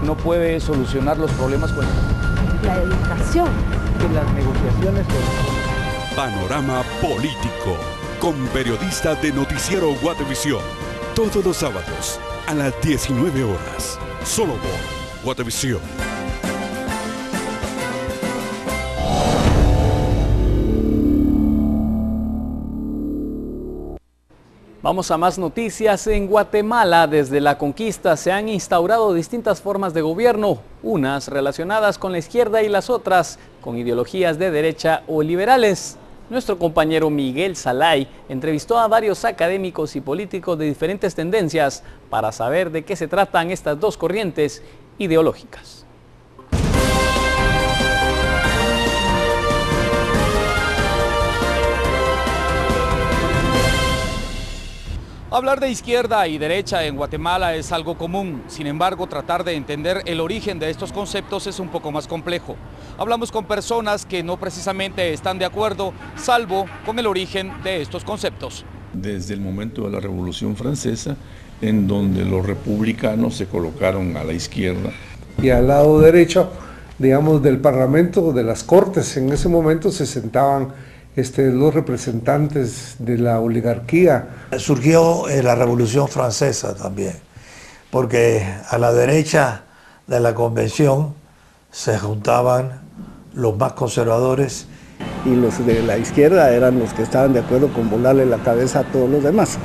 no puede solucionar los problemas con la educación. que las negociaciones Panorama Político, con periodistas de Noticiero Guatevisión, todos los sábados a las 19 horas, solo por Guatevisión. Vamos a más noticias. En Guatemala, desde la conquista, se han instaurado distintas formas de gobierno, unas relacionadas con la izquierda y las otras con ideologías de derecha o liberales. Nuestro compañero Miguel Salay entrevistó a varios académicos y políticos de diferentes tendencias para saber de qué se tratan estas dos corrientes ideológicas. Hablar de izquierda y derecha en Guatemala es algo común, sin embargo, tratar de entender el origen de estos conceptos es un poco más complejo. Hablamos con personas que no precisamente están de acuerdo, salvo con el origen de estos conceptos. Desde el momento de la Revolución Francesa, en donde los republicanos se colocaron a la izquierda. Y al lado derecho, digamos, del Parlamento, de las Cortes, en ese momento se sentaban los representantes de la oligarquía. Surgió la Revolución Francesa también, porque a la derecha de la convención se juntaban los más conservadores. Y los de la izquierda eran los que estaban de acuerdo con volarle la cabeza a todos los demás.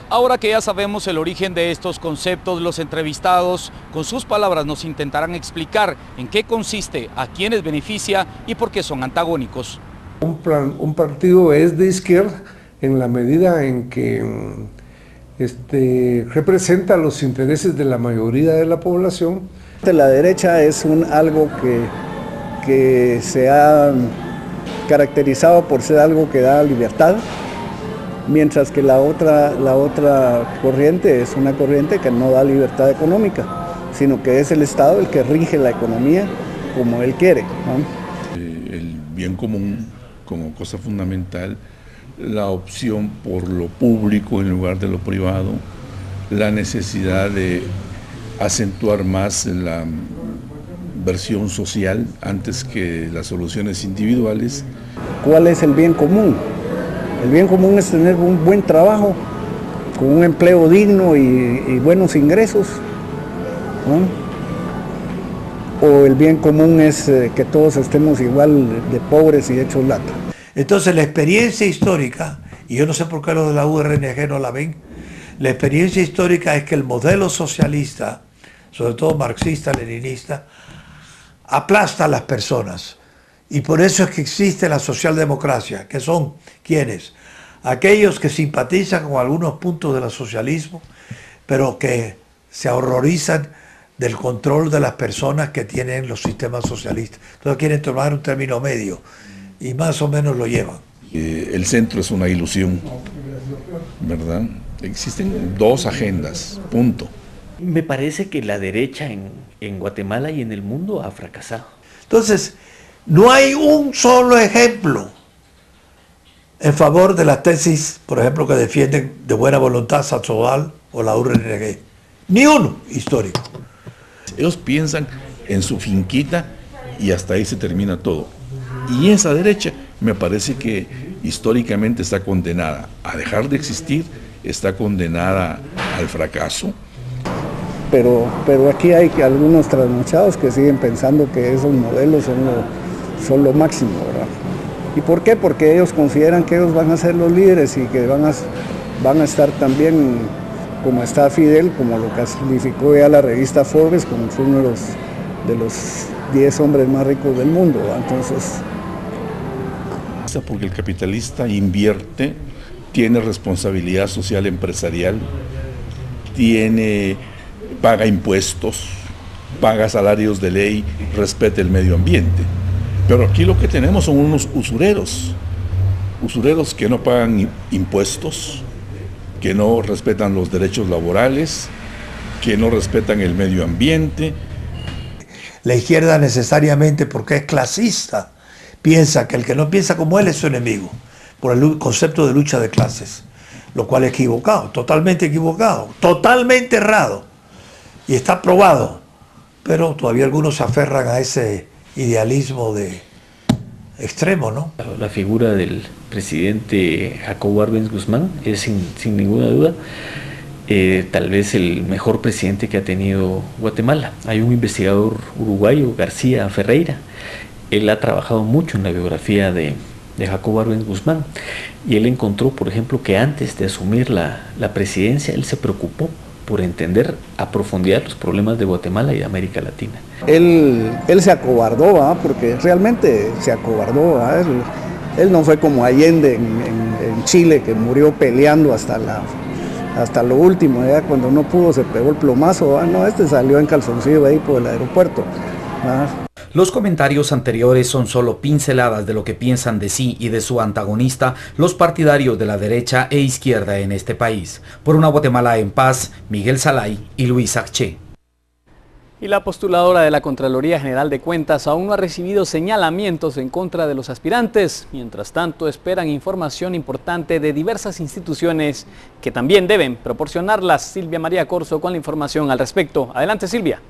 Ahora que ya sabemos el origen de estos conceptos, los entrevistados con sus palabras nos intentarán explicar en qué consiste, a quiénes beneficia y por qué son antagónicos. Un partido es de izquierda en la medida en que representa los intereses de la mayoría de la población. La derecha es algo que se ha caracterizado por ser algo que da libertad, mientras que la otra corriente es una corriente que no da libertad económica, sino que es el Estado el que rige la economía como él quiere, ¿no? El bien común como cosa fundamental, la opción por lo público en lugar de lo privado, la necesidad de acentuar más la versión social antes que las soluciones individuales. ¿Cuál es el bien común? El bien común es tener un buen trabajo, con un empleo digno y buenos ingresos, ¿no? O el bien común es que todos estemos igual de pobres y hechos lata. Entonces la experiencia histórica, y yo no sé por qué los de la URNG no la ven, la experiencia histórica es que el modelo socialista, sobre todo marxista-leninista, aplasta a las personas. Y por eso es que existe la socialdemocracia, que son, ¿quiénes? Aquellos que simpatizan con algunos puntos del socialismo, pero que se horrorizan del control de las personas que tienen los sistemas socialistas. Entonces quieren tomar un término medio y más o menos lo llevan. El centro es una ilusión, ¿verdad? Existen dos agendas, punto. Me parece que la derecha en Guatemala y en el mundo ha fracasado. Entonces, no hay un solo ejemplo en favor de las tesis, por ejemplo, que defienden de buena voluntad Satzobal o la URNG. Ni uno histórico. Ellos piensan en su finquita y hasta ahí se termina todo. Y esa derecha me parece que históricamente está condenada a dejar de existir, está condenada al fracaso. Pero aquí hay algunos trasnochados que siguen pensando que esos modelos son lo máximo, ¿verdad? ¿Y por qué? Porque ellos consideran que ellos van a ser los líderes y que van a estar también como está Fidel, como lo clasificó ya la revista Forbes, como fue uno de los 10 hombres más ricos del mundo. Entonces, porque el capitalista invierte, tiene responsabilidad social empresarial, paga impuestos, paga salarios de ley, respeta el medio ambiente. Pero aquí lo que tenemos son unos usureros que no pagan impuestos, que no respetan los derechos laborales, que no respetan el medio ambiente. La izquierda necesariamente, porque es clasista, piensa que el que no piensa como él es su enemigo, por el concepto de lucha de clases, lo cual es equivocado, totalmente errado. Y está probado pero todavía algunos se aferran a ese idealismo de extremo, ¿no? La figura del presidente Jacobo Arbenz Guzmán es sin ninguna duda tal vez el mejor presidente que ha tenido Guatemala. Hay un investigador uruguayo, García Ferreira, él ha trabajado mucho en la biografía de Jacobo Arbenz Guzmán y él encontró, por ejemplo, que antes de asumir la presidencia, él se preocupó por entender a profundidad los problemas de Guatemala y de América Latina. Él se acobardó, ¿verdad? Porque realmente se acobardó, ¿verdad? Él no fue como Allende en Chile, que murió peleando hasta lo último, ya cuando no pudo se pegó el plomazo, ¿verdad? No, este salió en calzoncillo ahí por el aeropuerto, ¿verdad? Los comentarios anteriores son solo pinceladas de lo que piensan de sí y de su antagonista los partidarios de la derecha e izquierda en este país. Por una Guatemala en paz, Miguel Salay y Luis Acché. Y la postuladora de la Contraloría General de Cuentas aún no ha recibido señalamientos en contra de los aspirantes. Mientras tanto, esperan información importante de diversas instituciones que también deben proporcionarlas. Silvia María Corzo con la información al respecto. Adelante, Silvia.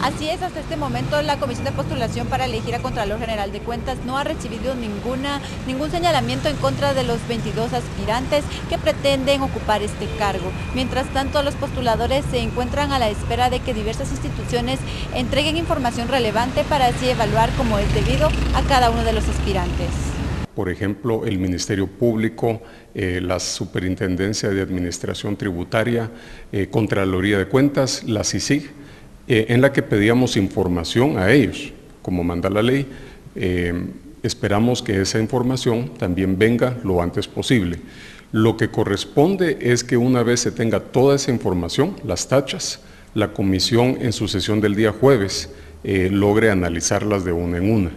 Así es, hasta este momento la Comisión de Postulación para elegir a Contralor General de Cuentas no ha recibido ningún señalamiento en contra de los 22 aspirantes que pretenden ocupar este cargo. Mientras tanto, los postuladores se encuentran a la espera de que diversas instituciones entreguen información relevante para así evaluar como es debido a cada uno de los aspirantes. Por ejemplo, el Ministerio Público, la Superintendencia de Administración Tributaria, Contraloría de Cuentas, la CICIG, en la que pedíamos información a ellos, como manda la ley. Esperamos que esa información también venga lo antes posible. Lo que corresponde es que una vez se tenga toda esa información, las tachas, la comisión en su sesión del día jueves logre analizarlas de una en una.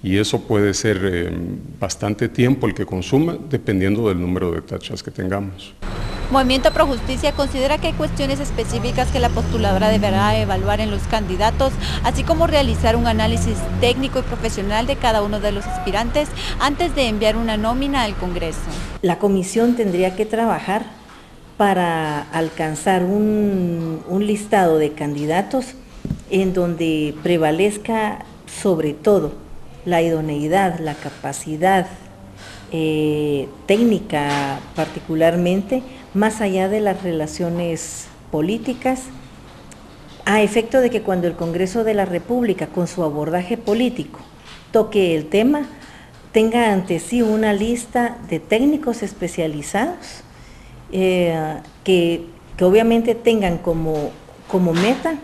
Y eso puede ser bastante tiempo el que consuma, dependiendo del número de tachas que tengamos. Movimiento Pro Justicia considera que hay cuestiones específicas que la postuladora deberá evaluar en los candidatos, así como realizar un análisis técnico y profesional de cada uno de los aspirantes antes de enviar una nómina al Congreso. La comisión tendría que trabajar para alcanzar un listado de candidatos en donde prevalezca sobre todo la idoneidad, la capacidad técnica particularmente, más allá de las relaciones políticas, a efecto de que cuando el Congreso de la República, con su abordaje político, toque el tema, tenga ante sí una lista de técnicos especializados que obviamente tengan como meta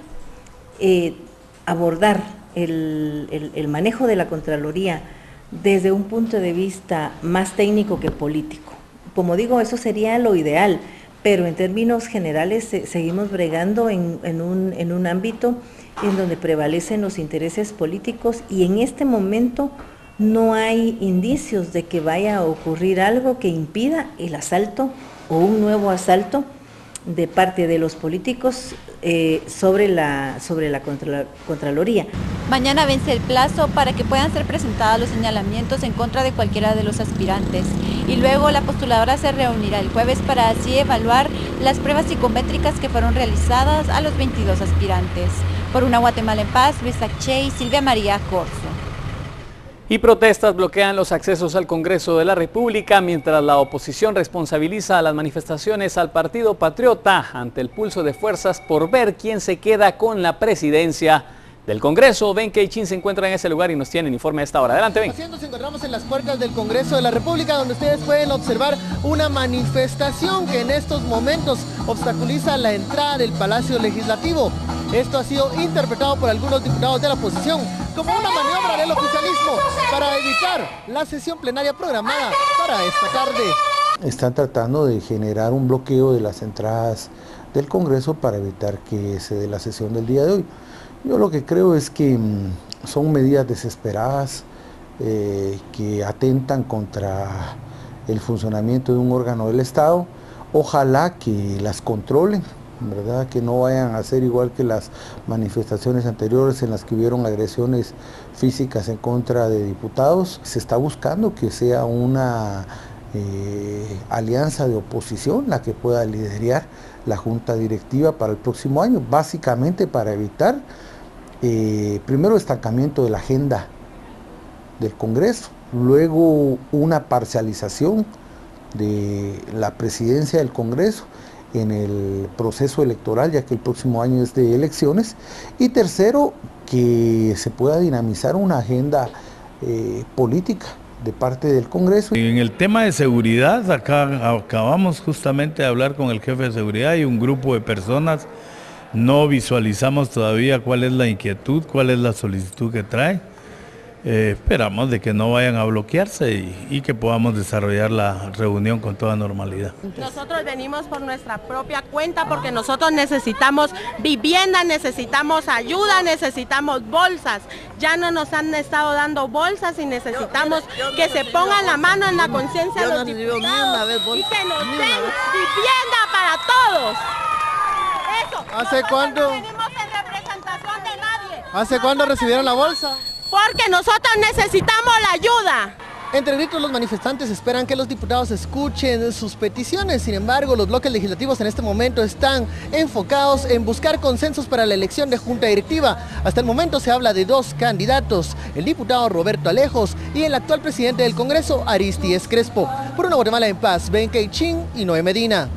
abordar el manejo de la Contraloría desde un punto de vista más técnico que político. Como digo, eso sería lo ideal, pero en términos generales seguimos bregando en un ámbito en donde prevalecen los intereses políticos y en este momento no hay indicios de que vaya a ocurrir algo que impida el asalto o un nuevo asalto de parte de los políticos sobre la Contraloría. Mañana vence el plazo para que puedan ser presentados los señalamientos en contra de cualquiera de los aspirantes y luego la postuladora se reunirá el jueves para así evaluar las pruebas psicométricas que fueron realizadas a los 22 aspirantes. Por una Guatemala en paz, Luis Acché y Silvia María Corzo. Y protestas bloquean los accesos al Congreso de la República mientras la oposición responsabiliza a las manifestaciones al Partido Patriota ante el pulso de fuerzas por ver quién se queda con la presidencia del Congreso. Ben Keichin se encuentra en ese lugar y nos tiene el informe a esta hora. Adelante, Ben. Nos encontramos en las puertas del Congreso de la República, donde ustedes pueden observar una manifestación que en estos momentos obstaculiza la entrada del Palacio Legislativo. Esto ha sido interpretado por algunos diputados de la oposición como una maniobra del oficialismo para evitar la sesión plenaria programada para esta tarde. Están tratando de generar un bloqueo de las entradas del Congreso para evitar que se dé la sesión del día de hoy. Yo lo que creo es que son medidas desesperadas que atentan contra el funcionamiento de un órgano del Estado. Ojalá que las controlen, ¿verdad? Que no vayan a ser igual que las manifestaciones anteriores en las que hubieron agresiones físicas en contra de diputados. Se está buscando que sea una alianza de oposición la que pueda liderar la Junta Directiva para el próximo año, básicamente para evitar primero estancamiento de la agenda del Congreso, luego una parcialización de la presidencia del Congreso en el proceso electoral, ya que el próximo año es de elecciones, y tercero, que se pueda dinamizar una agenda política de parte del Congreso. En el tema de seguridad, acá acabamos justamente de hablar con el jefe de seguridad y un grupo de personas. No visualizamos todavía cuál es la inquietud, cuál es la solicitud que trae. Esperamos de que no vayan a bloquearse y que podamos desarrollar la reunión con toda normalidad. Nosotros venimos por nuestra propia cuenta porque nosotros necesitamos vivienda, necesitamos ayuda, necesitamos bolsas. Ya no nos han estado dando bolsas y necesitamos que se pongan la mano en la conciencia de los diputados y que nos den vivienda para todos. Eso. ¿Hace cuándo? No venimos en representación de nadie. ¿Hace cuándo recibieron la bolsa? Porque nosotros necesitamos la ayuda. Entre gritos, los manifestantes esperan que los diputados escuchen sus peticiones. Sin embargo, los bloques legislativos en este momento están enfocados en buscar consensos para la elección de junta directiva. Hasta el momento se habla de 2 candidatos, el diputado Roberto Alejos y el actual presidente del Congreso, Aristides Crespo. Por una Guatemala en paz, Ben Chin y Noé Medina.